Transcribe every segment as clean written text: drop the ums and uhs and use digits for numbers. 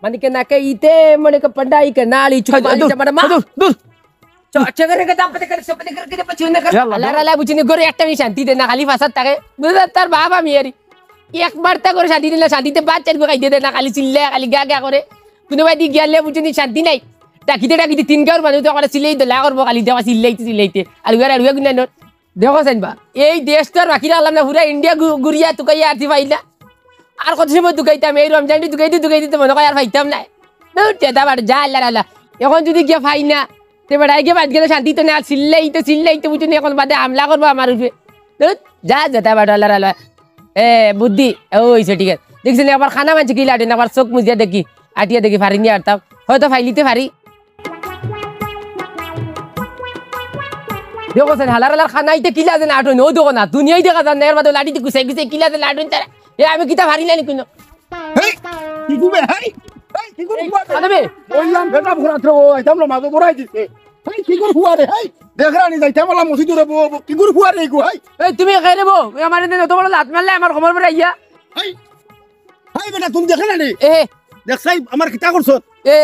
মানে কে নাকে ইতে মানে কে पंडाई के नाली चुमाली चमड़ा मा अच्छा करेगा दाम पते कर सब पते करके पछुन कर अल्लाह बुझिनी गोरे একটা মি শান্তি দে না খালি ফাসাদ থাকে বুঝা তার বাবা মিয়ারি একবার তা করে শান্তি দিলে শান্তিতে বাচ্চার গাই দে না খালি চিল্লা খালি গা করে কোনো ভাই দি গেলে বুঝিনি শান্তি নাই ডাকিতে তিন গাওর মানুষ তো করে চিল্লাই দে লাগর খালি দেওয়া চিল্লাইতে আলুয়া গুনা ন দেখো জানবা এই দেশটার বাকিরা আল্লাহ না পুরা ইন্ডিয়া গুরিয়া তুকাইয়া আরতি পাইলা আর কত সময় তুকাইতাম এই রমজানটি তুকাইতে মনে কয় আর পাইতাম না টেটা বাড় যা আল্লাহ এখন যদি গিয়ে পাই না তে বেড়াই গিয়ে বাদ গেলে শান্তি তো না চিল্লাইতে বুঝুনি এখন বাদে হামলা করবো আমার উপরে যা যেতে বাড় আল্লাহ বুদ্ধি ওইছে ঠিক আছে দেখছেন আবার খানা মানছে কি লাটে না আবার চোখ মুজিয়া দেখি আটিয়া দেখি ফারি নিয়ে আরতাম হয়তো ফাইলিতে ফারি দেখো স্যার হালার খানা ইতে কিলা দেন আটন ও দেখো না দুনিয়াই দেখা যান এর মধ্যে লাঠিতে গুছাই কিলা দেন আটন তারা আমি কিতা ফারি না কোনো কি গুবে হাই কি করে আরে ওইলাম বেটা ভরাত্র আইতাম না মাগো বড়াই দিছে হাই কি করে হুয়া রে হাই দেখরানি যাইতাম বলা মসজিদ রে কি করে হুয়া রে গো হাই এই তুমি খাই রে বো আমার দিন তো বড় লাত মারলে আমার খবর পড়ে আইয়া হাই হাই বেটা তুমি দেখলা নি এ দেখছাই আমার কিতা করছ এ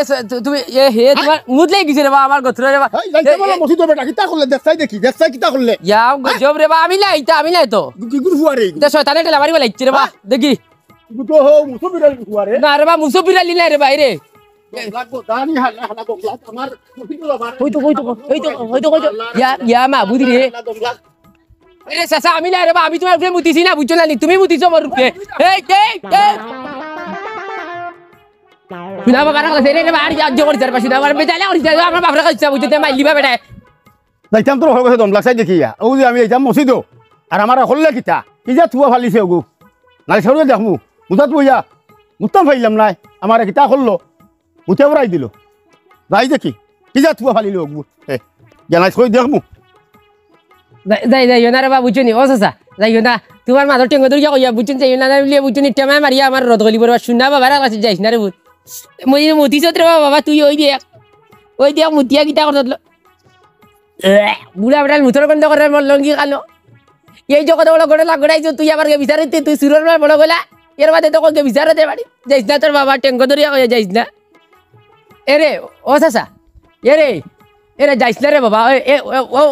তুমি এ হে তোমার মুদ লাগি গিছে রে বা আমার গথরে রে বা হাই যাইতাম বলা মসজিদ বেটা কিতা করলে দেখছাই কিতা করলে ইয়াও গজব রে বা আমি নাই তো কি করে হুয়া রে তে শয়তানে টেলা মারি বলাইছে রে বা দেখি তো হো মুসবিরা হুয়া রে না রে বা মুসবিরা লিনা রে ভাই রে লাগবো দানি হালা গো আমার মসজিদ আমার হইতো ইয়া মা বুঝি রে আরে সাসা আমি না রে বা আমি তোমার উপরে মুতিছি না বুঝছো না তুমি মুতিছো আমার উপরে এই শুনা বাবা রাখা রে রে বা আর জো করে যার পাশে আমার বেজালে আর আমার বাপরা কইছে বুঝতে মাইলিবা বেটা যাইতাম তোর হয়ে গেছে দম লাগছাই দেখিয়া ও যে আমি যাইতাম মসজিদ আর আমার হল্লে কিতা কি যা থুয়া ফালিছে ওগু নাই সরুয়ে দেখমু মুতাত বইয়া মুতাম ফাইলাম নাই আমার কিতা করলো মুতে বড়াই দিল যাই দেখি কি যা থুয়া ফালিল ওগু জানাই কই দেখমু যাই না রে বা বুঝছনি ও সাসা যাইও না তোমার মাথা টেঙ্গ দরিয়া কইয়া বুঝছন যাইও না বলিয়া বুঝছনি টেমা মারিয়া আমার রদ গলি বড় শুনা বাবার কাছে যাইস না রে বুঝ মই মতিছত রে বাবা তুই ওই দিয়া মুতিয়া কিতা করতল বুড়া বেটাল মুতর বন্ধ করে মন লঙ্গি কালো এই যে কত বড় গোটা লাগড়াইছো তুই আবার বিচারিতে তুই সুরের বড় গলা এর বাদে তো কে বিচারতে পারি যাইস না তোর বাবা টেঙ্গ দরিয়া কইয়া যাইস না এরে ও সাসা এরে যাইস না রে বাবা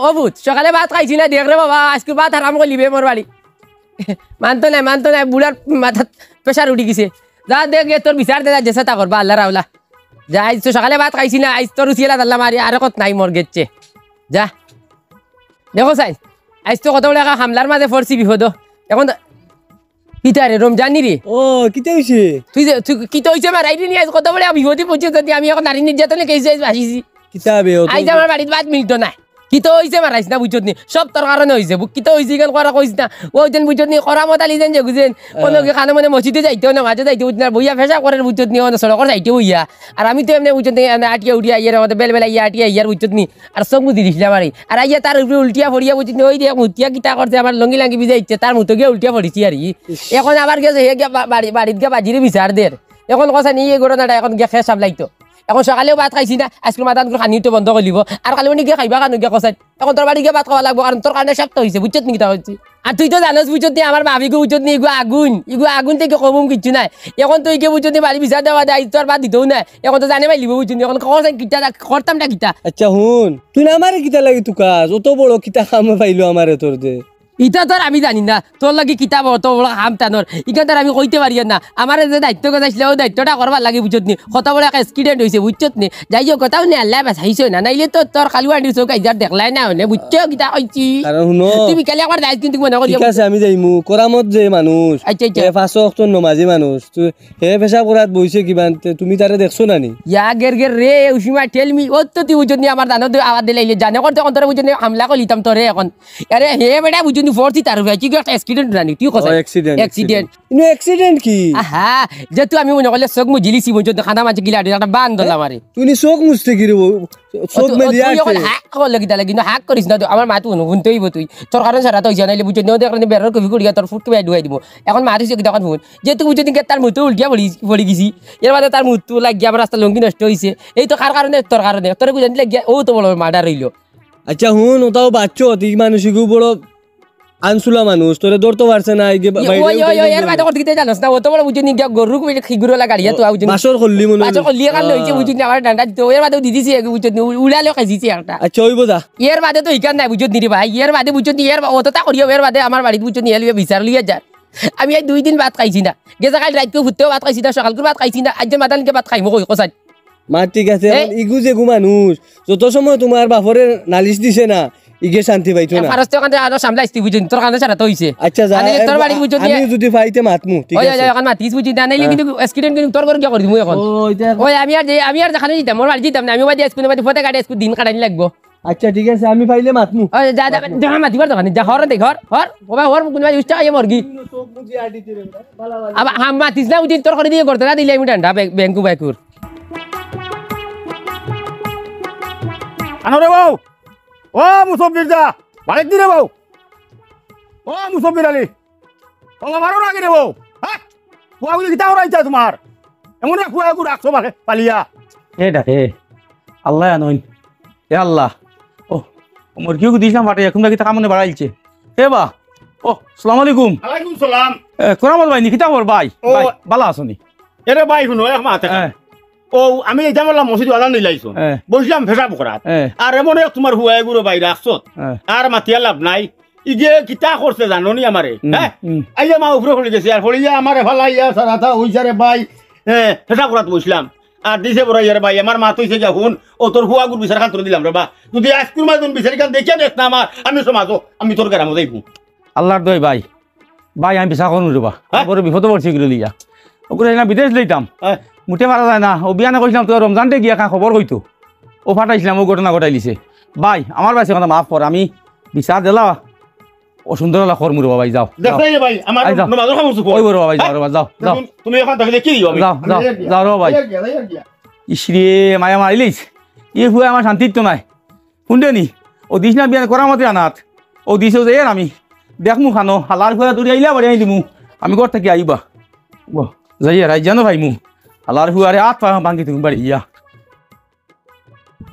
ও ভূত সকালে ভাত খাইছি না দেখ রে বাবা আজকে ভাত হারাম করলিবে মোর বাড়ি মানতো নাই বুড়ার মাথাত প্রেশার উঠি গেছে যা দেখ তোর বিচার দে যেসা তা করবা আল্লাহ রাউলা যা আজ তো সকালে ভাত খাইছি না আজ তোর উচিলা আল্লাহ মারি আর কত নাই মোর গেছে যা দেখো সাই আজ তো কত বড় হামলার মাঝে পড়ছি বিপদ এখন কিতা রে রমজানি রে ও কিতা হইছে তুই কিতা হইছে মা রাইনি আজ কত বড় বিপদে পড়ছিস যদি আমি এখন নারী নির্যাতনে কেসে আসিছি কিতা বে ও আইজ আমার বাড়িতে ভাত মিলতো না কিতো হইছে মারাইছ না বুঝত নি সব তোর কারণে হইছে কিতো হইছে কেন করা কইছ না ওই দিন বুঝত নি করা মত আলি যেন যে বুঝেন কোনো খানে মানে মসজিদে যাইতেও না মাঝে যাইতে বুঝ না বইয়া ফেসা করে বুঝত নি সড়কর যাইতে হইয়া আর আমি তো এমনি বুঝত নি আটিয়া উঠিয়া ইয়ের মধ্যে বেলা ইয়া আটিয়া ইয়ার বুঝত নি আর সব মুদি দিছিলাম আর আইয়া তার উপরে উল্টিয়া ফড়িয়া বুঝত নি ওই দিয়ে মুতিয়া কিতা করছে আমার লঙ্গি লাঙ্গি বিজাইছে তার মতো গিয়ে উল্টিয়া ফড়িছি আর এখন আবার গেছে হে গিয়া বাড়িত গিয়া বাজিরে বিচার দের এখন কথা নি এই ঘটনাটা এখন গিয়া খেয়ে সাপ লাগতো এখন সকালেও ভাত খাইছি না আজকে মাথান খানিটো বন্ধ করে দিব আর কালি মানে গিয়ে খাইবা কারণ গিয়ে কষাই এখন তোর বাড়ি গিয়ে ভাত খাওয়া লাগবো কারণ তোর কারণে সপ্তাহ হয়েছে বুঝছত নি কিতা হচ্ছে আর তুই তো জানোস বুঝছত নি আমার ভাবিকে বুঝছত নি এগুলো আগুন থেকে কমুম কিছু নাই এখন তুই কে বুঝছত নি বাড়ি বিচার দেওয়া দেয় তোর ভাত দিতেও না এখন তো জানে পাই লিব বুঝছত নি এখন কষাই কিতা করতাম না কিতা আচ্ছা হুন তুই না আমারে কিতা লাগে তুকা অত বড় কিতা খাম পাইলো আমারে তোর দে ইটা তোর আমি জানি না তোর লাগি কিতাব অত বড় হাম টানোর ইখান তোর আমি কইতে পারি না আমার যে দায়িত্ব গজাইছিল ওই দায়িত্বটা করবার লাগে বুঝত নি কত বড় একটা অ্যাক্সিডেন্ট হয়েছে বুঝছত নি যাই হোক কথাও নি আল্লাহ বাঁচাইছো না নাইলে তো তোর কালু আন্ডির চোখ আইজার দেখলাই না হনে বুঝছো কিতা কইছি তুমি কালি একবার যাইছ কিন্তু মনে করি ঠিক আছে আমি যাইমু করামত যে মানুষ আচ্ছা ফাঁসো অক্ত নমাজি মানুষ তুই হে পেশা করাত বইছে কিবা তুমি তারে দেখছো না নি ইয়া গের রে উসিমা টেল মি ও তো তুই বুঝত নি আমার দানত আওয়াজ দিলাইলে জানে করতে অন্তরে বুঝত নি হামলা কলিতাম তোরে এখন আরে হে বেটা বুঝত নি ফোর্সি তার একটা অ্যাক্সিডেন্ট জানি তুই কথা অ্যাক্সিডেন্ট কি আহা যেহেতু আমি মনে করলে চোখ মুজিলিছি বুঝছো খানা মাঝে গিলা একটা বান দল আমারে তুই চোখ মুছতে কি রে চোখ মেলিয়া হাক করলে কিতা লাগে কিন্তু হাক করিস না আমার মাথা শুনতে হইব তুই তোর কারণ সারা তো জানাইলে বুঝছো ন দেখলে বেরর কবি করিয়া তোর ফুটকে বের ঢুকাই দিব এখন মাথা হইছে কিতা ফোন যেহেতু বুঝছো নি তার মুতো উল্টিয়া পড়ি গেছি এর বাদে তার মুতো লাগিয়া আমার রাস্তা লঙ্গি নষ্ট হইছে এই তো কার কারণে তোর কারণে তোর বুঝানি লাগিয়া ও তো বড় মার্ডার হইলো আচ্ছা হুন ওটাও বাচ্চা অতি মানসিক বড় আনসুলা মানুষ তোরে দৌড়তে পারছে না এর বাদে করতে গিয়ে জানোস না অত বড় বুঝুন নি গরু খিগুর লাগাড়িয়া তো বুঝুন মাসর করলি মনে আচ্ছা লিয়ে কাল লইছে বুঝুন আমার ডান্ডা তো এর বাদে দিদিছি বুঝুন উড়ালে খাইছি একটা আচ্ছা হইব দা এর বাদে তো ইকান নাই বুঝুন নি ভাই এর বাদে বুঝুন নি এর অতটা করিও এর বাদে আমার বাড়িতে বুঝুন নি এলিয়ে বিচার লিয়ে যা আমি এই 2 দিন ভাত খাইছি না গেছে কাল রাত ফুটতেও ভাত খাইছি না সকাল করে ভাত খাইছি না আজ মাতালকে ভাত খাইমো কই কসাই মা ঠিক আছে ইগু যে গু মানুষ যত সময় তোমার বাপরে নালিশ দিছে না ইগে শান্তি পাইতো না ফারস্ত কানে আর সামলাইছি বুঝুন তোর কানে ছাড়া তো হইছে আচ্ছা যা তোর বাড়ি বুঝুন আমি যদি ফাইতে মাতমু ঠিক আছে ওই এখন মাতিস বুঝি না নাইলে কিন্তু স্ক্রিন কিন্তু তোর করে কি করি দিমু এখন ওই আমি আর দেখানে দিতাম মোর বাড়ি দিতাম না আমি বাড়ি স্কুলে বাড়ি ফটো কাটে স্কুল দিন কাটানি লাগবো আচ্ছা ঠিক আছে আমি ফাইলে মাতমু ওই যা যা যা মাতিবার দোকানে যা হর দেখ হর ওবা হর কোন ভাই উস্তা আই মুরগি আবা হাম মাতিস না বুঝি তোর করে দিয়ে করতে না দিলে আমি ডান্ডা ব্যাংকু বাইকুর আনো রে বউ ও মুসব্বির দা বাড়ি দি রে বউ ও মুসব্বির আলী ও মারো না রে বউ হ্যাঁ কুয়াগুলি কিতা হরাইছা তোমার এমন এক কুয়াগু রাখছো বাকে পালিয়া এ ডাকে আল্লাহ আনইন এ আল্লাহ ও মুরগিও দিছিলাম ফাটে এখন নাকি টাকা মনে বাড়াইছে এ বা ও আসসালামু আলাইকুম আলাইকুম সালাম কোরামত ভাই নিকিতা খবর ভাই বালা আছনি এরে ভাই শুনো এক মাথা ও আমি এটা বললাম মসজিদ আদান নিলাইছো বসলাম ভেসা পোখরাত আর এমন এক তোমার হুয়াই গুলো বাইরে রাখছো আর মাতিয়া লাভ নাই ইগে কিতা করছে জানো নি আমারে হ্যাঁ আইয়া মা উপরে পড়ে গেছে আর পড়িয়া আমারে ফালাইয়া সারাটা হইছারে ভাই ভেসা পোখরাত বসলাম আর দিছে বড় ইয়ারে ভাই আমার মা তৈছে যখন ও তোর হুয়াগুর বিচার খান তোর দিলাম রে বা যদি আজকুর মাঝুন বিচারি খান দেখিয়া দেখ না আমার আমি সমাজও আমি তোর গ্রামে যাইবো আল্লাহর দই ভাই ভাই আমি বিশ্বাস করুন রে বা বড় বিপদ পড়ছি গেল লিয়া ওগুলো না বিদেশ লইতাম মুঠে মারা যায় না ও বিয়ানে কইছিলাম তো রমজানতে গিয়া কাঁ খবর কইতো ও ফাটাইছিলাম ও ঘটনা ঘটাই লিছে ভাই আমার বাইসে কথা মাফ কর আমি বিচার দিলা ও সুন্দর হলা খর মুরবা ভাই যাও ভাই আমার নমাজও খামুছু ওই বড় ভাই যাও রে যাও যাও তুমি এখন তাহলে কি দিও যাও যাও যাও রে ভাই ইসরে মায়া মারিলিস ই হুয়ে আমার শান্তির তো নাই শুনতে নি ও দিস না বিয়ান করার মতে আনাত ও দিছেও যে আমি দেখমু খানো হালার হুয়া তুই আইলা বাড়ি আনি দিমু আমি ঘর থেকে আইবা যাই রাই জানো ভাই মু হালার হুয়ারে হাত পা ভাঙি তুমি বাড়ি ইয়া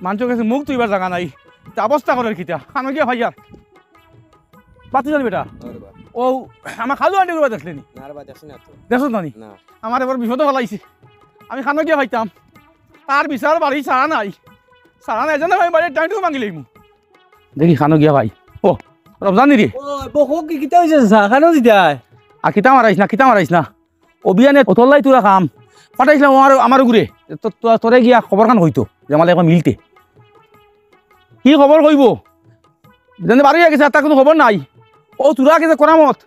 মানুষের কাছে মুখ তুইবার জায়গা নাই তা অবস্থা করার খিতা খানো গিয়া ভাইয়ার বাতি চল বেটা ও আমার খালু আন্টি করবা দেখলেনি দেখো না নি আমার এবার বিপদ ফলাইছে আমি খানো গিয়া ভাইতাম তার বিচার বাড়ি সারা নাই জানো ভাই বাড়ির টাইমটুকু ভাঙিলেই মু দেখি খানো গিয়া ভাই ও রমজান নি রে কি কিতা হইছে খানো দিতাই আর কিতা মারাইছ না ও বিয়ানে অতলাই তোরা কাম পাঠাইছিলাম আমার ঘুরে তোরে গিয়া খবর খান হইতো যে আমার এখন মিলতে কি খবর কইব যেন বাড়ি গেছে তার কোনো খবর নাই ও তোরা গেছে করামত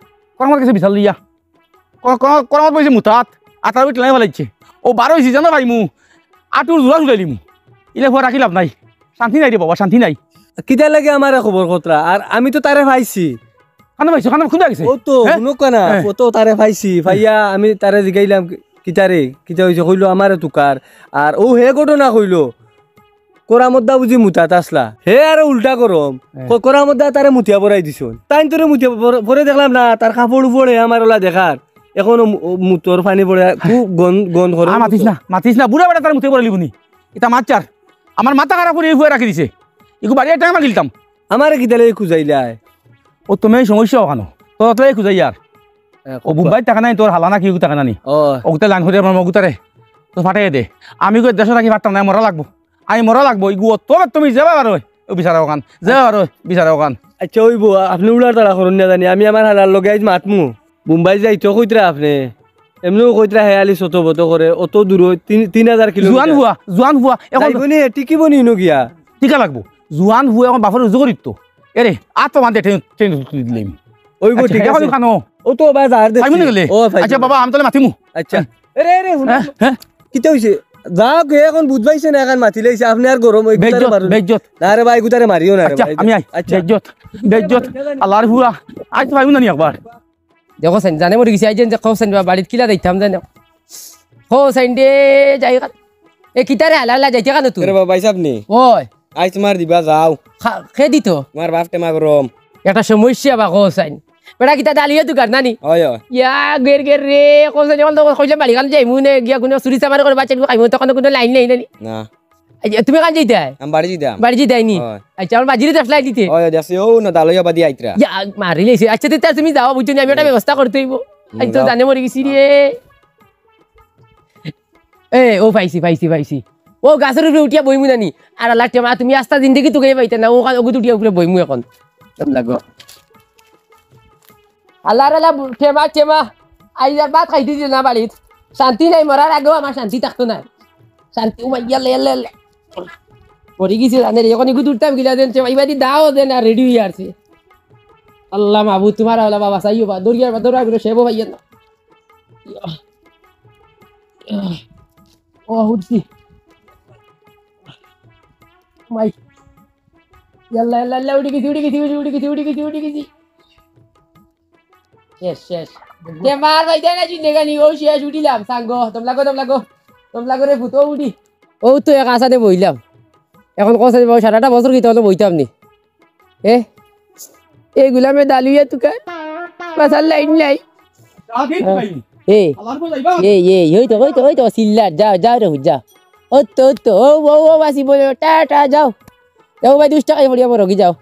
গেছে বিশাল দিয়া করামত বলছে মুতাত আর তার টেলাই ফেলাইছে ও বারো হয়েছি জানো ভাই মু আটুর জোড়া ছুটাইলি মু ইলে ঘর রাখি লাভ নাই শান্তি নাই রে বাবা শান্তি নাই কিতা লাগে আমার খবর কতরা আর আমি তো তারে পাইছি খানা পাইছো খানা খুঁজে গেছে ও তো শুনো কেনা ও তো তারে পাইছি ভাইয়া আমি তারে জিগাইলাম কিতারে কিতা হইছে কইলো আমারে তুকার আর ও হে ঘটনা কইলো কোরামদ্দা বুঝি মুতাত আসলা হে আর উল্টা গরম কোরামদ্দা তারে মুতিয়া পরাই দিছ তাই তোরে মুতিয়া পরে দেখলাম না তার কাপড় উপরে আমার ওলা দেখার এখনো মুতর পানি পড়ে খুব গন করে মাতিস না বুড়া বেটা তার মুতে পড়ে লিবুনি এটা মাচার আমার মাথা খারাপ করে হুয়ে রাখি দিছে ইকু বাড়ি টাইম গিলতাম আমারে কিতালে খুঁজাইলাই ও তুমি সমস্যা ওখানো তোর খুঁজাই আর ও বুম্বাই টাকা নাই তোর হালা না কি টাকা নানি ওগুতে লাইন করে আমার মগুতারে তো ফাটাই দে আমি কই দেশ রাখি পারতাম না মরা লাগবো ইগু তবে তুমি যাবা পারো ও বিচারা ওখান যাবা পারো বিচারা ওখান আচ্ছা ওইব আপনি উড়ার তাড়া করুন না জানি আমি আমার হালার লগে আজ মাতমু মুম্বাই যাইতো কইতরা আপনি এমনিও কইতরা হেয়ালি ছোট বত করে অত দূর 3000 কিলো জোয়ান হুয়া এখন বনি টিকিব নি নগিয়া টিকা লাগবো জোয়ান হুয়া এখন বাফার উজু করিত তো এরে আত বান্ধে ট্রেন দিলাম ওইব ঠিক আছে খানো ও তো বাজার দে ও আচ্ছা বাবা আমি তাহলে মাতিমু আচ্ছা এরে হ্যাঁ কিতা হইছে যাও গে এখন বুঝবাইছে না এখন মাতি লাইছে আপনি আর গরম হই বেজ্জত না রে ভাই গুতারে মারিও না রে ভাই আমি আই আচ্ছা বেজ্জত আল্লাহর হুয়া আজ তো ভাইবো না নি একবার দেখো সাইন জানে মরে গেছি আইজেন দেখো সাইন বাড়িত কিলা যাইতাম জানো হো সাইন দে যাই এ কিতারে হালালা যাইতে কেন তুই রে বাবা ভাই সাহেব নি ওই আজ তোমার দিবা যাও খে দিত তোমার বাপতে মা গরম একটা সমস্যা বা হো সাইন বেটা কিতা ডালিয়ে তুই কার নানি ওই ইয়া গের রে কোন সাইন বল তো কইলে বাড়ি কাল যাই মুনে গিয়া কোন চুরি চামার করে বাচ্চা খাইমু তখন কোনো লাইন নাই নানি না তুমি কান যাইতে আমি বাড়ি দিতাম বাড়ি যাইতে নি হয়। আচ্ছা আমার বাজিরে দেশলাই দিতে ওই দেখছি ও না দালইয়া বাদি আইতরা ইয়া মারি লেছে আচ্ছা তে তুমি যাও বুঝছো আমি একটা ব্যবস্থা করতে হইব আজ তো যাও। জানে মরে গেছি রে এ ও পাইছি ও গাছের উপরে উঠিয়া বইমু নানি আর আল্লাহ টেমা তুমি আস্তা জিন্দগি তোকে পাইতে না ও ওগুত উঠিয়া উপরে বইমু এখন লাগো আল্লাহ আল্লাহ টেমা আইজার ভাত খাইতে দিল না বাড়িত শান্তি নাই মরার আগেও আমার শান্তি থাকতো না শান্তি ইয়ালে পরে গেছি জানে রে এখন এগুত উঠতাম গিলা দেন টেমা ইবাদি দাও দেন আর রেডি হয়ে আসছে আল্লাহ মাহবুব তোমার আল্লাহ বাবা সাইও বা দরিয়ার বা দৌড়া করে সেবো ভাইয়ের না ও উঠছি মাই ইয়াল্লা উঠে গেছি শেষ তে মার ভাই দেনা জিন্দে নি ও শেষ উঠিলাম সাঙ্গ তোমলাগো রে ভূত উঠি ও তো এক আশাতে বইলাম এখন কষা সারাটা বছর কি তাহলে বইতাম নি এইগুলা মে ডালিয়া তুকা বাসার লাইন নাই ওই তো সিল্লার যাও রে যা ও তো ও বাসি বলে টাটা যাও ভাই 2 টাকা পড়িয়া রগি যাও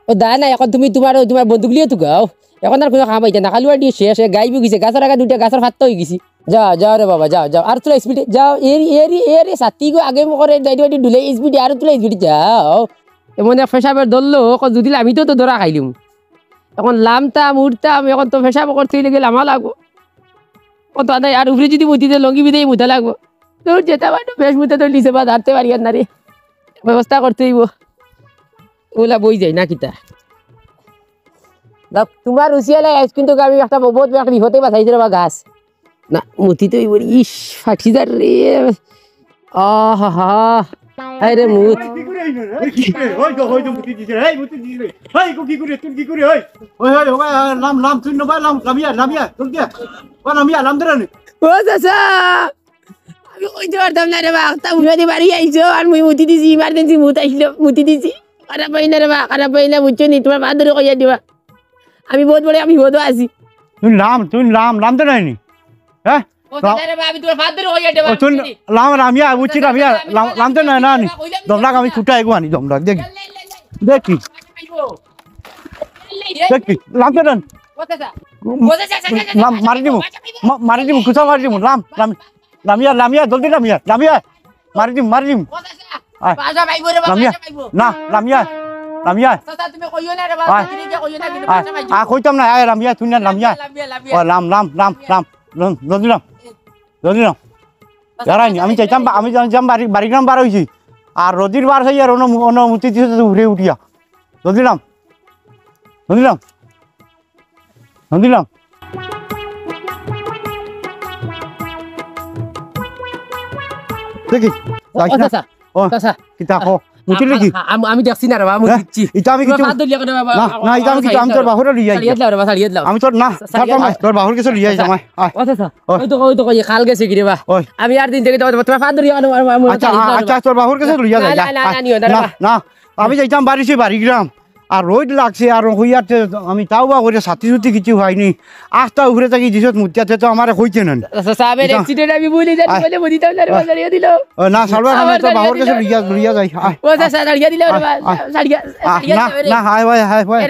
ও দা না এখন তুমি তোমার বন্দুক লিয়ে তো গাও এখন আর কোনো খাম পাইতে না খালি দিয়ে শেষ গাইবি গেছে গাছের আগা 2টা গাছের ফাত্তা হয়ে গেছি যাও রে বাবা যাও আর তোলা স্পিডে যাও এরি সাথী গো আগে করে ডাইডি ডুলে স্পিডে আর তোলা স্পিডে যাও এমন এক ফেসাবের ধরলো যদি আমি তো ধরা খাইলিম এখন লামতাম উঠতাম এখন তো ফেসাব করতে গেলে আমার লাগবো কত আদায় আর উপরে যদি মুতিতে লঙ্গি বিদেই মুতা লাগবো তোর যেতে পারো বেশ মুতে তো নিচে বা ধরতে পারি আর না রে ব্যবস্থা করতে হইব ওগুলা বই যায় না কিতা তোমার রুচিয়ালে কিন্তু আমি একটা বহুত একটা বিপদে বাঁচাইছিল বা গাছ না মুতিতে হইব ইস ফাটি যার রে আহা আরে মুত ও চাচা আমি কইতে পারতাম না রে বা একটা উঠাতে বাড়ি আইছো আর মুই মুতি দিছি ইমার্জেন্সি মুত আইছিল মুতি দিছি খারাপ পাই না রে বা খারাপ পাই না বুঝছো নি তোমার বাদ ধরে কইয়া দিবা আমি বহুত বড় আমি বহুত আছি তুই নাম তো নাই নি হ্যাঁ ও চাচা রে বা আমি তোমার বাদ ধরে কইয়া দেবা তুই রামিয়া বুঝছি রামিয়া নাম তো নাই না নি দমলাক আমি কুটাই গো আনি দমলাক দেখি নাম তো নাই ও চাচা মারি দিম কুচা মারি দিম লামিয়া জলদি লামিয়া মারি দিম ও চাচা বাজা পাইবো রে বা লামিয়া বাজা পাইবো না লামিয়া চাচা তুমি কইও না রে বা তুমি যে কইও না কিন্তু বাজা পাইবো কইতাম না লামিয়া তুই না লামিয়া ও লাম জলদি লাম যারাইনি আমি চাইতাম আমি জানতাম বাড়ি গ্রাম বার হয়েছি আর রদির বার হই আর অনুমতি দিয়েছে উড়ে উঠিয়া জলদি লাম দেখি ও চাচা চাচা কিতা কো মুতিলে কি আমি দেখছি না রে বা আমি দিচ্ছি এটা আমি কিছু বাদ ধরে বাবা না এটা আমি কিছু আমি তোর বাহুরে লিয়ে আই সারিয়ে দাও রে বা সারিয়ে দাও আমি তোর না তোর বাহুর কিছু লিয়ে আই জামাই ও চাচা ওই তো কই খাল গেছে কি রে বা ওই আমি আর দিন থেকে তোমার বাদ ধরে আচ্ছা তোর বাহুর কিছু লিয়ে যাই না আমি যাইতাম বাড়ি গ্রাম আর রোদ লাগছে আর হইয়াতে আমি তাও বা করে সাথী সুতি কিছু হয়নি আস্তা উপরে থাকি দিছত মুতিয়াতে তো আমার হইছে না সাহেবের অ্যাক্সিডেন্ট আমি বলি জানি বলে বলি তাও না সারিয়ে দিল না সালবা আমি তোর বাহুর কাছে লিয়া যাই ও চাচা সারিয়ে দিল রে বা সারিয়ে না হাই ভাই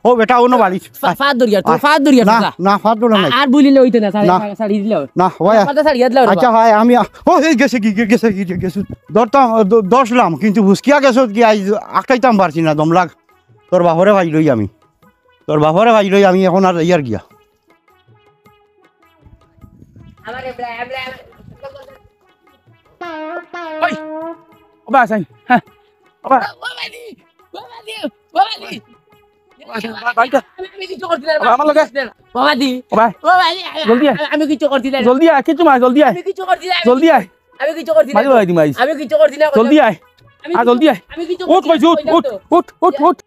ও বেটা অন্য বাড়ি ফাদ দরিয়া তো ফাদ দরিয়া না ফাদ বলা নাই আর বলিলে হইতো না সারিয়ে দিল না ভাই কথা সারিয়ে দিল আচ্ছা ভাই আমি ও গেছে ধরতাম দশলাম কিন্তু ভুসকিয়া গেছত কি আজ আটকাইতাম পারছি না দমলাগ তোর বাপরে ভাই লই আমি এখন আর ইয়ার গিয়া আমি কিছু করছি না জলদি আয় কিছু মা জলদি আয় আমি কিছু করছি না জলদি আয় আমি কিছু করছি না মাঝে ভাই দিমাইস আমি কিছু করছি না জলদি আয় জলদি আয় আমি কিছু উঠ কইছি উঠ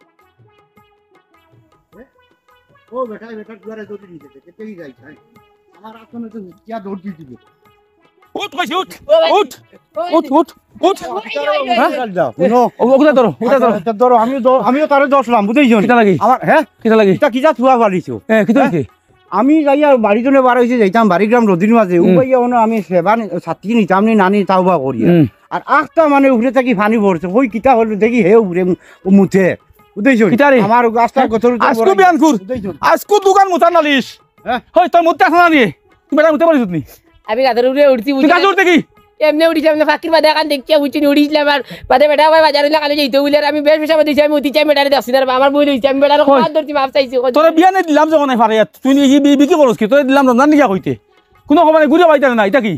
ও বেটা দুয়ারে দৌড়ি দিতে কেতেই যাই আমার আসনে তো কিয়া দৌড় দিতে উঠ কইছি উঠ ওগুলা ধরো আমিও তারে দশলাম বুঝেইছো কিটা লাগি আমার হ্যাঁ কিটা লাগি এটা কিটা থুয়া পালিছো কিটা হইছে আমি যাইয়া বাড়িজনে বার হয়েছে যাইতাম বাড়িগ্রাম রদির মাঝে ও ভাইয়া ওনো আমি সেবা ছাত্রী নিতাম নি নানি তাওবা করি আর আখটা মানে উপরে থাকি পানি পড়ছে ওই কিতা হল দেখি হে উপরে মুথে বুঝেছো আমার গাছটা কত আজকু বিয়ান কুর আজকু দোকান মুতার নালিশ হই তোর মুতে আসনা নি তুমি বেটা মুতে পারিস নি আমি গাছের উপরে উঠছি তুই কাজ উঠতে কি এমনি উঠিছি আমি ফাঁকির বাদে এখন দেখছি উঠছি উঠিছিলাম আর বাদে বেটা ভাই বাজারে লাগালে যেতে বলে আমি বেশ বেশা দিচ্ছি আমি উঠি চাই মেটারে দেখছি না আমার বই দিচ্ছি আমি বেটার হাত ধরছি মাপ চাইছি তোর বিয়ানে দিলাম যখন পারে তুই বিকি করস কি তোর দিলাম রমজান নিয়া কইতে কোনো খবর নাই ঘুরে বাইতে না এটা কি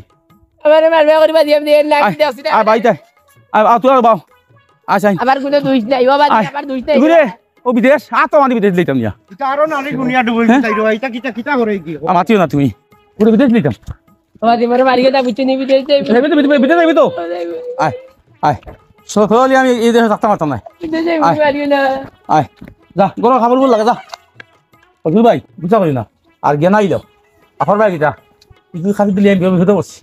আমার মারবে করিবা দিয়ে আমি না দেখছি না আর বাইতে আর তুই আর বাও আচ্ছা আবার কোনো দুইশ নাই বাবা আবার দুইশ নাই ঘুরে ও বিদেশ আত মানে বিদেশ লইতাম নিয়া আরো নানি দুনিয়া ডুবই যাই রে এটা কিতা কিতা করে কি মাতিও না তুমি ঘুরে বিদেশ লইতাম বাবা দিমারে মারি গেটা বুঝছি নি বিদেশ যাই বিদেশ যাবি তো আয় আয় সকালে আমি এই দেশে থাকতে পারতাম না বিদেশ যাই মারিও না আয় যা গরম খাবার বল লাগে যা অজুল ভাই বুঝা পারি না আর জ্ঞান আইল আফার ভাই কিটা তুই খাবি দিলে আমি বিপদে পড়ছি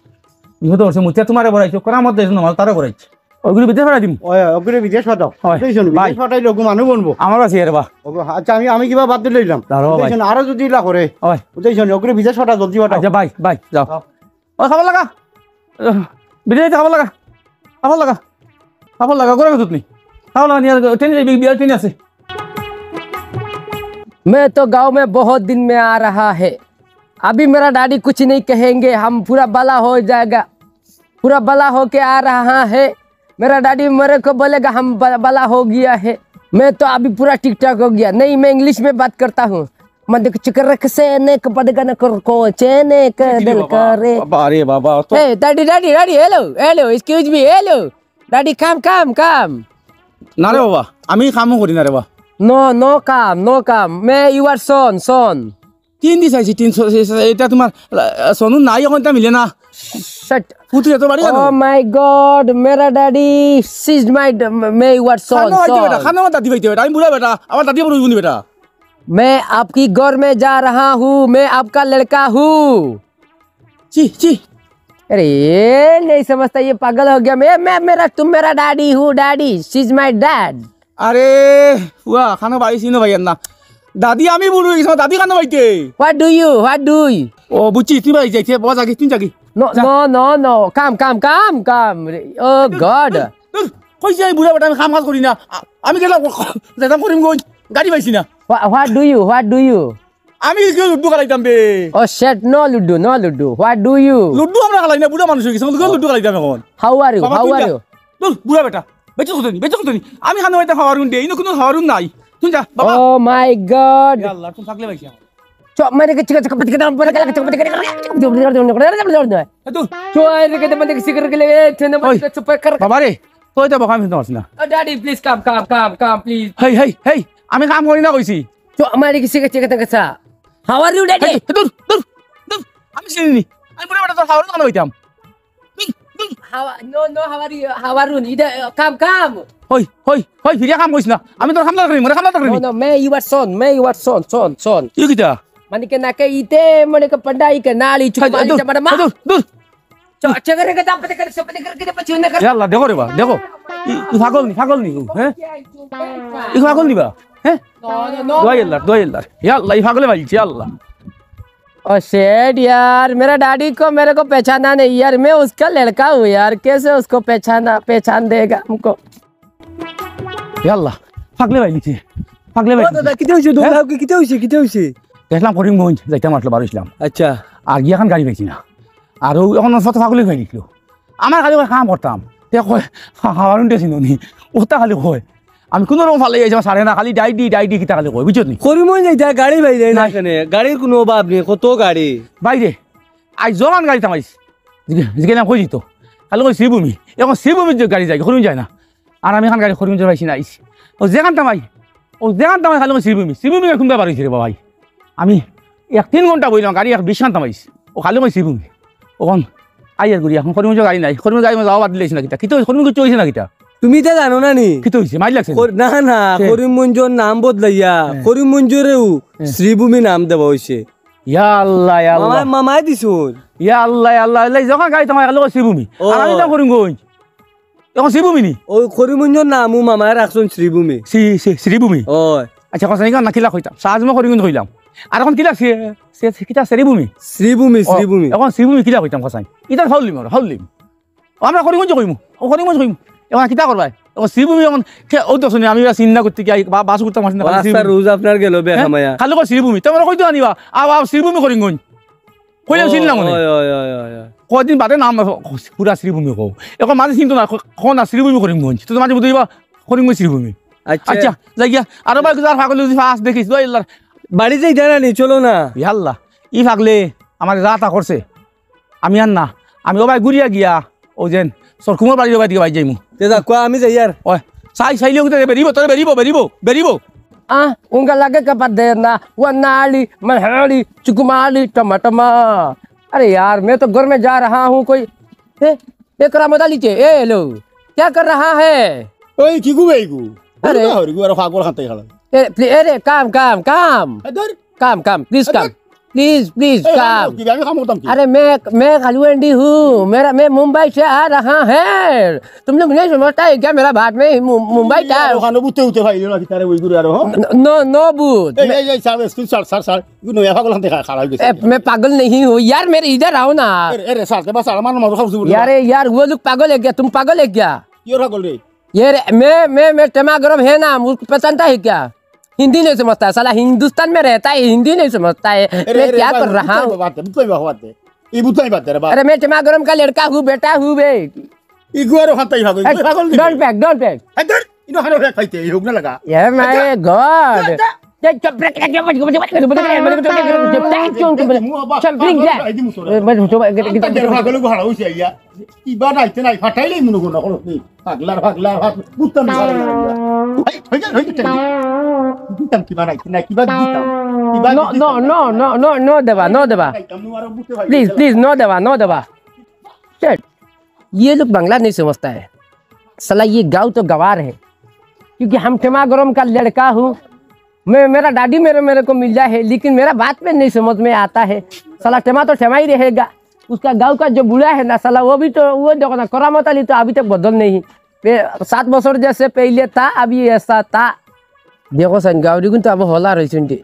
মুতিয়া তোমারে বড়াইছো করার মধ্যে আমার তারা বড়াইছে ওগুলো বিদেশ পাঠাই দিম ওই ওগুলো বিদেশ পাঠাও হয়। বুঝেছো বিদেশ পাঠাই লোক মানুষ বনবো আমার আছে এর বা আচ্ছা আমি কিবা বাদ দিলে দিলাম দাঁড়াও ভাই। বুঝেছো আরো যদি ইলা করে হয় বুঝেছো ওগুলো বিদেশ পাঠাও জলদি পাঠাও আচ্ছা বাই বাই যাও ও খাবার লাগা বিদেশ খাবার লাগা করে তুমি খাবার লাগা নিয়ে ট্রেনে যাবি বিয়ার ট্রেনে আছে मैं तो गांव में बहुत दिन में आ रहा है अभी मेरा डैडी कुछ नहीं कहेंगे हम पूरा भला हो जाएगा पूरा भला हो के आ रहा है मेरा डैडी मेरे को बोलेगा हम भला हो गया है मैं तो अभी पूरा ठीक ठाक हो गया नहीं मैं इंग्लिश में बात करता हूँ मध्य चिकर से ने पदगन को चेने के दिल करे আরে বাবা তো Hey daddy hello excuse me hello daddy come না রে বাবা আমি কামও করি না রে বাবা no come मैं your son 3 দিন চাইছি 300 এটা তোমার সোনু নাই এখন তা মিলে না shut পুত্রে তো বাড়ি গেল Oh my God, मेरा डैडी seized my मैं your son. খানা দাদি ভাইতে বেটা আমি বুড়া বেটা আমার দাদি বড় বুনি বেটা मैं आपकी गौर में जा रहा हूँ मैं आपका लड़का हूँ ची अरे नहीं समझता ये पागल हो गया मैं तुम मेरा डैडी हूँ डैडी she's my dad. আরে ওয়া খানা বাইছি না ভাইয়া না দাদি আমি বুড়ো হয়ে গেছি দাদি খানা বাইতে What do you ও বুঝছি তুই বাড়ি যাইছে বড় জাগি তুই জাগি no come oh God. কইছি আমি বুড়া বেটা আমি কাম কাজ করি না আমি গেলাম যেতাম করিম গই গাড়ি পাইছি না What do you আমি কি লুডু খেলাইতাম বে oh shit no Ludo what do you ludo আমরা খেলাই না বুড়া মানুষ হয়ে গেছে লুডু খেলাইতাম এখন how are you বুড়া বেটা বেঁচে কতনি আমি খানা বাইতে হাওয়ারুন দে ইনো কোনো হাওয়ারুন নাই তুই যা বাবা oh my God. আল্লাহ তুমি থাকলে পাইছি Cok, mari kita cakap cakap kita nampak lagi cakap kita Coy, kita mandi sikir gile chena mandi super kar. বাবা রে তুই তো বকাম Hindu আসনা Daddy, please come, please. হেই আমি কাম করি না কইছি Cok, mari kita cakap cakap. How are you, Daddy? দূর আমি চিনি আমি বুড়া বেটা তো হাওয়ারুন কেন হইতাম No, how are you? Ida, come. হই ফিরিয়া কাম কইছ না আমি তোর খামলা করিম মরে খামলা করিম No, may your son. কি কিটা Mani ke nak ite, mani ke pandai ke nali cuma mali pada mak. দূর Cok, cakap kita apa kita pacuna kar. আল্লাহ দেখো রে বা দেখো ই পাগল নি হ্যাঁ ই পাগল নিবা হ্যাঁ No. দোয়াই আল্লাহ আল্লাহ ই পাগলে মাইছি আল্লাহ Oh shit यार मेरा डैडी को मेरे को पहचाना नहीं यार मैं उसका लड़का हूँ यार कैसे उसको पहचान देगा हमको আল্লাহ পাগলে মাইছি দাদা কিতে হইছে দোলাও কি কিতে হইছে দেখলাম করিম গঞ্জ যাইতাম আসলে বারো ইসলাম আচ্ছা আর গিয়ে এখন গাড়ি পাইছি না আর এখন ফটো পাগলে খাই দিছিল আমার খালি কাম করতাম তে কয় হাওয়ারুন দিয়েছি নি ওটা খালি কয় আমি কোনো রকম ভালো যাইছি সারে না খালি ডাইডি কিতা খালি কয় বুঝছো নি করিমন যাইতা গাড়ি বাইরে না কেনে গাড়ির কোনো অভাব নেই কত গাড়ি বাইরে আজ জমান গাড়ি থামাইছি জিজ্ঞাসা কই দিত খালি কই শ্রীভূমি এখন শ্রীভূমির যে গাড়ি যায় হরিণ যায় না আর আমি এখন গাড়ি হরিণ যে পাইছি না আইছি ও যেখান তামাই খালি কই শ্রীভূমি এখন ব্যাপার হয়েছে রে বাবাই আমি 1-3 ঘন্টা বইলাম গাড়ি 20 ঘন্টা মাইছি ও খালি কই শ্রীভূমি ওখান আইয়ার ঘুরি এখন হরিণ গাড়ি নাই হরিণ গাড়ি যাওয়া বাদ দিলেছি না কিতা কিন্তু হরিণ কিছু হয়েছে না কিতা তুমি তো জানো না নি কিতো হয়েছে মাইল লাগছে না করিমগঞ্জর নাম বদলাইয়া করিমগঞ্জরেও শ্রীভূমি নাম দেওয়া হয়েছে ইয়া আল্লাহ মামাই দিছুন ইয়া আল্লাহ যখন গাড়ি তোমার খালি কই শ্রীভূমি আর আমি তো করিমগঞ্জ এখন শ্রীভূমি নি ওই করিমগঞ্জর নামও মামাই রাখছেন শ্রীভূমি শ্রীভূমি ওই আচ্ছা কথা না কিলা কইতাম সাজ মই করিমগঞ্জ কইলাম আর এখন কিলা কিতা শ্রীভূমি শ্রীভূমি শ্রীভূমি এখন শ্রীভূমি কিলা কইতাম কসাই ইতার ফাউলিম আর ফাউলিম আমরা করিমগঞ্জ কইমু ও করিমগঞ্জ কইমু এখন কিতা করবাই এখন শ্রীভূমি এখন ও তো শুনি আমি চিন্তা করতে কি বাস করতে মাস না রোজ আপনার গেল বে খামায়া খালি কই শ্রীভূমি তোমরা কইতো আনিবা শ্রীভূমি করিমগঞ্জ কইলাম চিন না মনে কদিন বাদে নাম পুরা শ্রীভূমি কও এখন মাঝে চিন্তা না কোন শ্রীভূমি করিমগঞ্জ তো মাঝে বুঝিবা করিমগঞ্জ শ্রীভূমি আচ্ছা যাইয়া আর ভাই যার ফাগল যদি ফাস দেখিস দই আল্লাহ বাড়ি যাই জানা নি চলো না আল্লাহ ই ফাগলে আমার রাতা করছে আমি আর না আমি ও ভাই ঘুরিয়া গিয়া ও যেন সরকুমার বাড়ি দিকে ভাই যাইমু তেজা কোয়া আমি যাই আর ওই সাইলে বেরিব তোরে বেরিব उनका लगे कपा देना वनाली मनहाली चुकुमाली टमाटमा। अरे यार मैं तो घर में जा रहा हूँ कोई एक रामदा लीचे ए लो क्या कर रहा है? ওই কি গু এই গু আরে হরি গু আর ফাগল খাতে খালা अरे काम काम काम ধর काम काम प्लीज काम प्लीज काम। কি আমি কাম করতাম কি अरे मैं खालूंडी हूँ मैं मुंबई से आ रहा है। तुम लोग नहीं समझता है क्या मेरा बात में मुंबई था। ওখানে বুতে উতে ফাইল না কি তারে ওই গুরু আর হ नो नो बूथ এই সার স্ক্রিন সার গু নয়া ফাগল খাতে খালা হই গেছে मैं पागल नहीं हूँ यार मेरे इधर आओ ना। এরে সার তে বাস আমার মারো খাবু यार वो लोग पागल है क्या? तुम पागल है क्या? কি ফাগল রে ये मैं टमागरम है ना मुझको पसंद है क्या? हिंदी नहीं समझता है साला हिंदुस्तान में रहता है हिंदी नहीं समझता है। मैं क्या कर रहा हूँ? अरे मैं टमागरम का लड़का हूँ बेटा हूँ बे। डोंट पैक ये माय गॉड नो देवा प्लीज नो देवा। ये लोग बांग्ला नहीं समझता है साला। ये गाँव तो गवार है क्योंकि हम टमागरम का लड़का हूँ। मेरा डैडी मेरे को मिला है लेकिन मेरा बात में नहीं समझ में आता है साला। टमा तो टमा ही रहेगा। उसका गांव का जो बूढ़ा है ना साला वो भी तो वो देखो ना करामत अली तो अभी तक बदल नहीं 7 बছর जैसे पहले था अभी ऐसा था। देखो सन गावड़ी तो अब होला रही सुनती।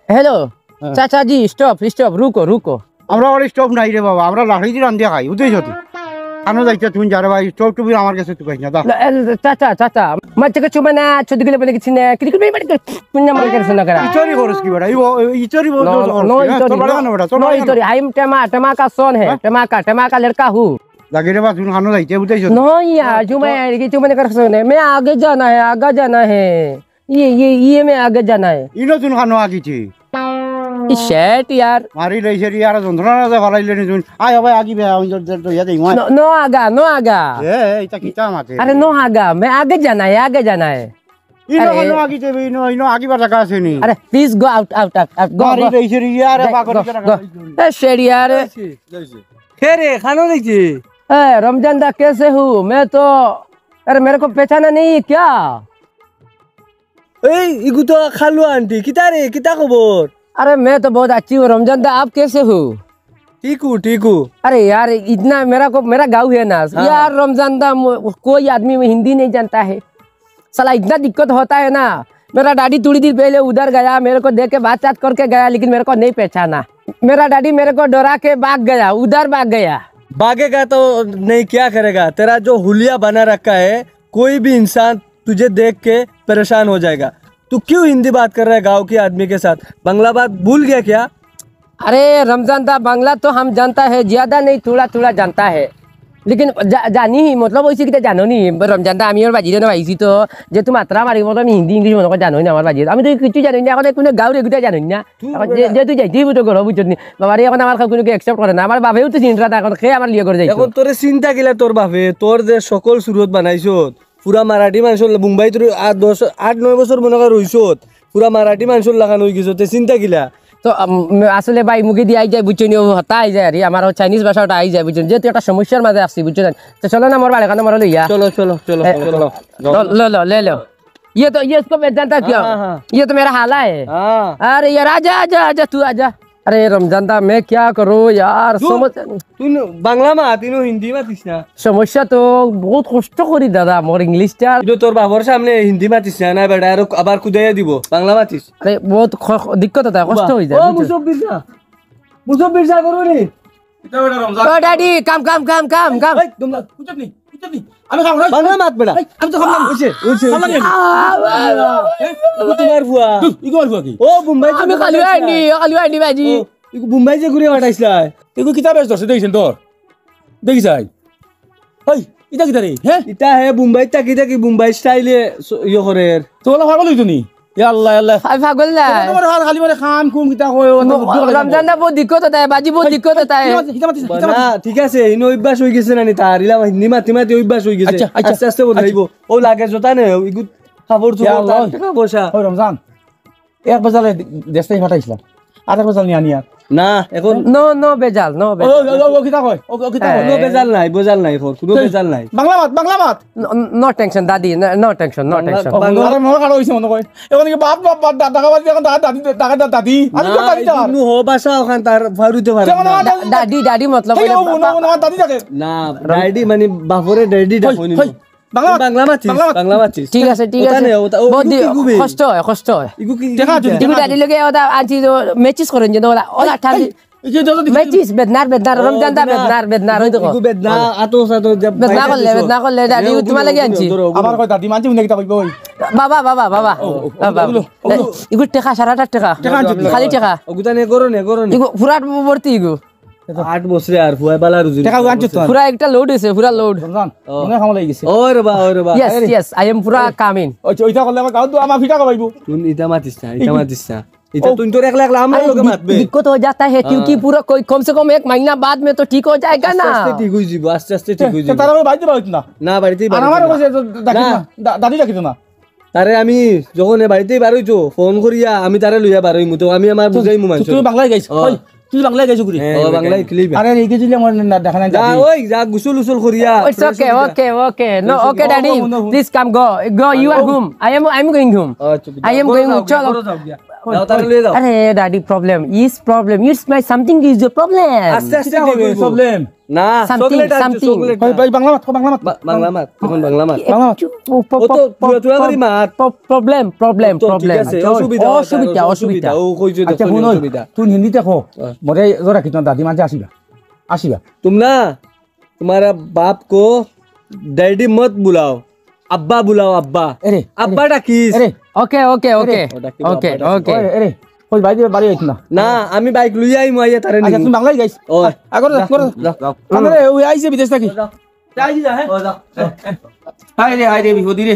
हेलो चाचा जी स्टॉप रुको আমরা আর স্টোভ নাই রে বাবা আমরা লাকড়ি দিয়ে রান্ধিয়া খাই বুঝেছ তুই আনো যাইতে তুমি যারে ভাই স্টোভ টুবি আমার কাছে তুই কইনা দা चाचा मत के चुमना छोड़ के बोले किसी ने क्रिकेट में बड़ पुण्य मार कर सुना करा ইচরি করস কি বড় ইচরি বল नो इतोरी आई टमा का सोन है टमा का लड़का हूँ। লাগে রে বা তুমি আনো যাইতে বুঝেছ नो यार चुमने कर सोने मैं आगे जाना है ये मैं आगे जाना है। ইনো তুমি খানো আগিছি शर्ट यार মারি লইছে রে আর যন্ত্রণা না ফালাইলে নি তুমি আয় ভাই আগি বে আমি তো ইয়া দেই नो आगा এ এটা কিটা মাতে अरे नो आगा मैं आगे जाना है ইনো খানো আগিতে ইনো আগিবার জায়গা আছে নি अरे प्लीज गो आउट गो মারি লইছে রে ইয়ার পাগল शेर यार কে রে খানো দেখছি रमजान दा कैसे हूँ मैं तो अरे मेरे को पहचाना नहीं है क्या? এই ইগু তো খালু আন্টি কিতা রে কিতা খবর? अरे मैं तो बहुत अच्छी हूँ रमजान दा आप कैसे हो? टीकू अरे यार इतना मेरा गाँव है ना यार रमजान दा कोई आदमी में हिंदी नहीं जानता है साला। इतना दिक्कत होता है ना। मेरा डैडी थोड़ी देर पहले उधर गया मेरे को देख के बात करके गया लेकिन मेरे को नहीं पहचाना। मेरा डैडी मेरे को डरा के भाग गया। भागेगा तो नहीं क्या करेगा? तेरा जो हुलिया बना रखा है कोई भी इंसान तुझे देख के परेशान हो जाएगा। तू क्यों हिंदी बात कर रहा है गाँव के आदमी के साथ? बांग्ला बात भूल गया क्या? अरे रमजान दा बांग्ला तो हम जानता है ज्यादा नहीं थोड़ा जानता है लेकिन जानी ही मतलब वैसे कितना जानो नहीं रमजान दा आमी और बाजी ना भाई तो जे तुम मात्रा मारी मतलब हिंदी इंग्लिश मन को जानो ना আমার বাজি আমি তো কিছু জানি না এখন কোনো গাঁও রে গুটা জানি না যে তুই যাইতেই তো ঘর বুঝছ নি বাবারে এখন আমার কোনো একসেপ্ট করে না আমার বাবাও তো চিন্তা না এখন খেয়ে আমার লিয়ে করে যাই এখন তোরে চিন্তা কিলা তোর বাপে তোর যে সকল সুরত বানাইছত পুরা মারাঠি মানুষের মুম্বাই তোর 8-9 বছর মনে কর রইছত পুরা মারাঠি মানুষের লাগানো হই গেছে তে চিন্তা কিলা তো আসলে ভাই মুখে দিয়ে আই যায় বুঝছো নি হতা আই যায় আরে আমার চাইনিজ ভাষাটা আই যায় বুঝছো যেহেতু একটা সমস্যার মাঝে আসছি বুঝছো তো চলো না আমার বাড়ি কানে মারো লইয়া चलो ले लो ये इसको मैं जानता क्यों ये तो मेरा हाला है। अरे यार आजा तू आजा अरे रमजान दा मैं क्या करूं यार समझ তুই বাংলা মাত ইনো হিন্দি মাতিস না সমস্যা তো বহুত কষ্ট করি দাদা মোর ইংলিশটা কিন্তু তোর বাবার সামনে হিন্দি মাতিস না না বেটা আর আবার কুদাইয়া দিব বাংলা মাতিস আরে বহুত দিক্কত হয় কষ্ট হয়ে যায় ও মুসব্বির যা করো নি ও ড্যাডি কাম কাম কাম কাম কাম এই তোমরা কুচবনি কুচবনি আমি খাম নাই বাংলা মাত বেটা আমি তো খাম না ওইছে ওইছে তোমার ফুয়া ইগো আলফা কি ও মুম্বাই আমি খালি আইনি বাজি মুম্বাই যে ঘুরে পাঠাইছিলা তুই কিতাব বেশ ধরছে দেখিছেন তোর দেখিস ওই ইটা কিতা রে হ্যাঁ ইটা হে মুম্বাই থাকি থাকি মুম্বাই স্টাইলে ইয়ে করে তোলা পাগল হইতো নি ইয়া আল্লাহ আল্লাহ আমি পাগল না তোমার হাল খালি মানে খাম খুম কিতা কয় রমজান দা বহুত দিক্কত হয় বাজি বহুত দিক্কত হয় না ঠিক আছে ইনো অভ্যাস হয়ে গেছে না নি তার ইলা হিন্দি মাতি মাতি অভ্যাস হয়ে গেছে আচ্ছা, আচ্ছা, আস্তে আস্তে বদলাইব ও লাগে জোতা নে ইগু খাবার তো ইয়া আল্লাহ। টাকা পয়সা ওই রমজান এক বাজারে দেশটাই ফাটাইছিলাম আর এক বাজার নিয়ে আনিয়া না এখন নো বেজাল নো ও কিতা কয় ও কিতা কয় কোনো বেজাল নাই বোজাল নাই এখন কোনো বেজাল নাই বাংলা মাত নো টেনশন দাদি নো টেনশন আরে মনে কারো হইছে মনে কয় এখন কি বাপ বাপ টাকা বাদি এখন দাদি আমি তো দাদি তার নু হো বাসা ওখান তার ফারুতে পারে কেমন আমার দাদি মতলব এই ও দাদি থাকে না ড্যাডি মানে বাপরে ড্যাডি ডাকনি বাংলা মাতিস ঠিক আছে ওটা নে, ওটা- ও বহুত ইগু কি গুবে? কষ্ট হয় ইগু কি দেখা আছে, তুমি দাদি লগে ওটা আনছি মেচিস করেন যে ওলা ঠান্ডি মেচিস বেদনার রমজান দা বেদনার ওই দেখো ইগু বেদনা আতো সাতো জব বেদনা করলে দাদি তোমার লাগে আনছি আমার কয় দাদি মানছি উনি কিতা কইব ওই বাবা ইগু টাকা 8.5 টাকা খালি টাকা ওগুতা নে করো নে ইগু পুরাট ভর্তি ইগু 8 বছরে আর ফুয়া বালা রুজি টাকা আনছ তো পুরা একটা লোড হইছে পুরা লোড রমজান মনে খাম লাগি গেছে ওরে বা ইয়েস আই এম পুরা কামিং ওইটা করলে আমার গাঁত আমার ফিটা কইব তুই ইটা মাতিস না এটা তুই তোর একলা একলা আমার লগে মাতবে दिक्कत हो जाता है क्योंकि पूरा कोई कम से कम 1 महीना बाद में तो ठीक हो जाएगा ना আস্তে ঠিক হই যাব আস্তে ঠিক হই যাব তারা বাইতে পারত না না বাড়িতেই আর আমার কইছে ডাকি না। না দাদি ডাকি না তারে আমি যখন বাড়িতেই বারইছো ফোন করিয়া আমি তারে লইয়া বারই মুতো আমি আমার বুঝাইমু মানুষ তুই বাংলায় গাইছ ওই তুই বাংলায় গাইছ গুরি ও বাংলায় ক্লিপ আরে এই গেছিলি আমার দেখা নাই যা ওই যা গুসল উসল করিয়া It's okay no okay daddy please come go you are home I'm going home I am going chalo যাও তারে লইয়া যাও अरे daddy problem it's my something is your problem আস্তে আস্তে ঠিক হইব প্রবলেম না Something, চকলেট আনছো something. চকলেট ভাই বাংলা মাত বাংলা মাত তখন বাংলা মাত Pro- ও তো তুই করি মাত problem তো ঠিক আছে অসুবিধা ও কইছো আচ্ছা দেখো শুন অসুবিধা তুই হিন্দিতে কো মরে জরা কিতো দাদি মাঝে আসিবা तुम ना तुम्हारा बाप को डैडी मत बुलाओ अब्बा बुलाओ अब्बा अरे अब्बा डाकिस আরে okay আরে কই বাইরে বাড়ি আইছ না না আমি বাইক লই আই মাইয়া তারে আচ্ছা নি তুমি বাংলায় গাইছ ও আগর আরে ওই আইছে বিদেশ থাকি যাই যা হ্যাঁ হাই রে বিহুদি রে